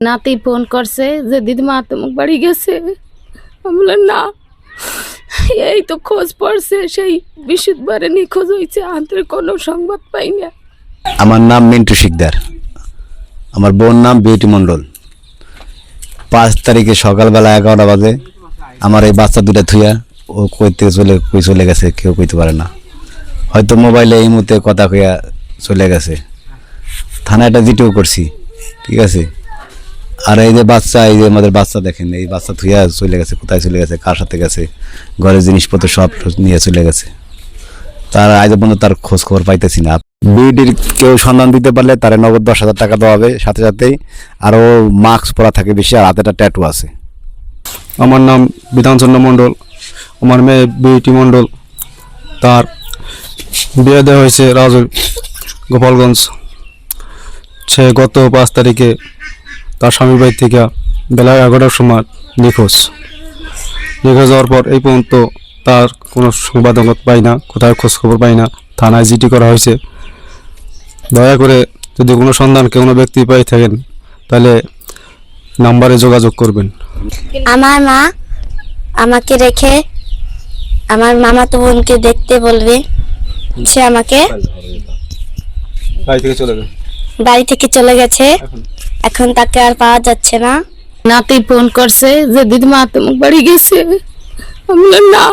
নাতি ফোন করছে যে দিদিমা তোমার বাড়ি গেছে। আমি বললাম না, এই তো খোঁজ পড়ছে, সেই বৃহস্পতিবারে নিখোঁজ হয়েছে, আন্তরিক কোনো সংবাদ পাই না। আমার নাম মিন্টু শিকদার, আমার বোন নাম বিউটি মণ্ডল। 5 তারিখে সকালবেলা 11টা বাজে আমার এই বাচ্চা দুটা থুইয়া ও কই চলে গেছে, কেউ কইতে পারে না। হয়তো মোবাইলে এই মুহূর্তে কথা কইয়া চলে গেছে। থানায় একটা জিটিও করছি, ঠিক আছে। আর এই যে বাচ্চা, এই যে আমাদের বাচ্চা দেখেন, এই বাচ্চা থুইয়া চলে গেছে, কোথায় চলে গেছে, কার সাথে গেছে, ঘরের জিনিসপত্র সব নিয়ে চলে গেছে। তার আজ পর্যন্ত তার খোঁজ খবর পাইতেছি না। বিউটির কেউ সন্ধান দিতে পারলে তার নগদ 10,000 টাকা দেওয়া হবে, সাথে সাথেই আরও মাস্ক পরা থাকে বেশি, আর হাতে একটা ট্যাটু আছে। আমার নাম বিধানচন্দ্র মণ্ডল, আমার মেয়ে বিউটি মণ্ডল। তার বিয়ে দেওয়া হয়েছে রাজুর গোপালগঞ্জ। সে গত 5 তারিখে তার স্বামীর বাড়ি থেকে বেলা 11টার সময় নিখোঁজ হওয়ার পর এই পর্যন্ত তার কোনো সংবাদ পাই না, কোথায় খোঁজ খবর পাই না। থানায় জিডি করা হয়েছে। দয়া করে যদি কোনো সন্ধান কোনো ব্যক্তি পাই থাকেন তাহলে নাম্বারে যোগাযোগ করবেন। আমার মা আমাকে রেখে আমার মামাতো বোনকে দেখতে বলবে। সে আমাকে বাড়ি থেকে চলে গেছে, এখন তাকে আর পাওয়া যাচ্ছে না। নাতি ফোন করছে যে দিদিমা তোমার বাড়ি গেছে। আমি বললাম না,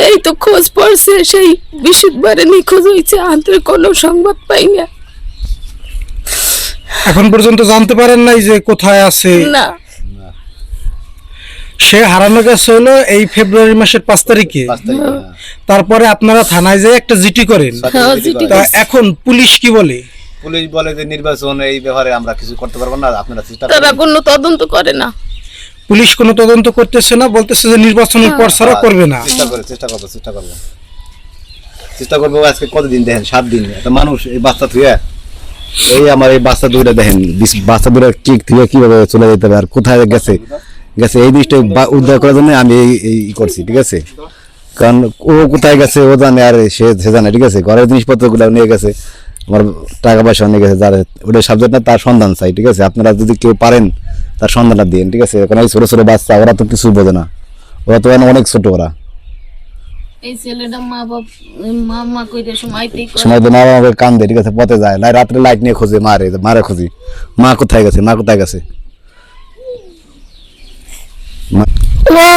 এই তো খোঁজ পড়ছে, সেই বৃহস্পতিবারে নিখোঁজ হয়েছে, আন্তরিক কোনো সংবাদ পাই না। এখন পর্যন্ত জানতে পারেন নাই যে কোথায় আছে? না, সে হারানো গেছে হলো এই ফেব্রুয়ারি মাসের 5 তারিখে। তারপরে আপনারা থানায় যেয়ে একটা জিটি করেন। তা এখন পুলিশ কি বলে? পুলিশ বলে যে নির্বাচন, এই ব্যাপারে আমরা কিছু করতে পারবো না, আপনারা চেষ্টা করুন। তারা কোনো তদন্ত করে না। পুলিশ কোনো তদন্ত করতেছে না, বলতেছে যে নির্বাচনের পর ছাড়া করবে না। চেষ্টা করবো। আজকে কতদিন দেখেন, 7 দিন। একটা মানুষ এই বাচ্চা থুয়া, এই আমার এই বাচ্চা দুইটা দেখেন, বাচ্চা দুইটা ঠিক থুয়া কিভাবে চলে যেতে হবে আর কোথায় গেছে এই জিনিসটা উদ্ধার করার জন্য আমি এই করছি, ঠিক আছে। কারণ ও কোথায় গেছে ও জানে, আর সে জানে, ঠিক আছে। ঘরের জিনিসপত্র গুলো নিয়ে গেছে, আমার টাকা পয়সা নিয়ে গেছে, যার ওটা সাবজেক্ট না, তার সন্ধান চাই, ঠিক আছে। আপনারা যদি কেউ পারেন তার সন্ধানটা দিন, ঠিক আছে। কারণ এই ছোট ছোট বাচ্চা, ওরা তো কিছু বোঝে না, ওরা তো অনেক ছোট। ওরা এই ছেলেটা মা কইতে সময় তো মা বাবা কান্দে, ঠিক আছে, পথে যায়, রাত্রে লাইট নিয়ে খোঁজে, মারে খুঁজি, মা কোথায় গেছে। না